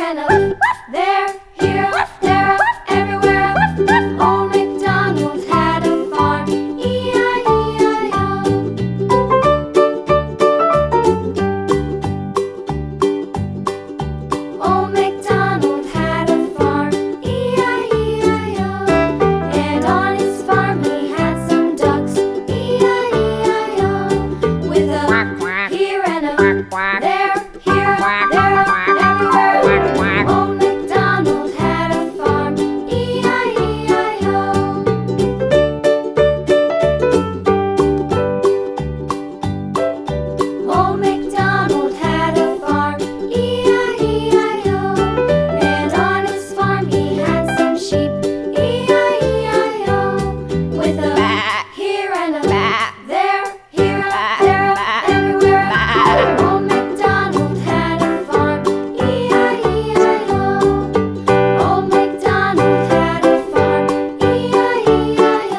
and a there, here, there, everywhere. Old MacDonald had a farm, E-I-E-I-O. Old MacDonald had a farm, E-I-E-I-O. And on his farm he had some ducks, E-I-E-I-O. With a here and a there, here, there, everywhere. Old MacDonald had a farm, E-I-E-I-O. Old MacDonald had a farm, E-I-E-I-O. And on his farm he had some sheep, E-I-E-I-O. With a here and a there, here, there, everywhere. Old MacDonald had a farm, E-I-E-I-O. Old MacDonald had a farm, E-I-E-I-O.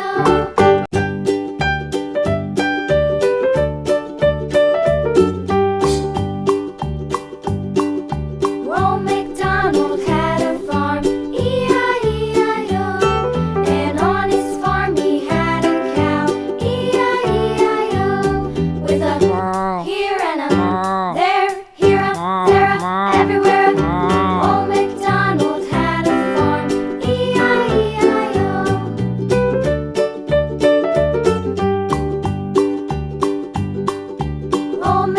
Old MacDonald had a farm, E-I-E-I-O. And on his farm he had a cow, E-I-E-I-O. With a here and a there, here, there, everywhere. Old MacDonald had a farm, E-I-E-I-O. Old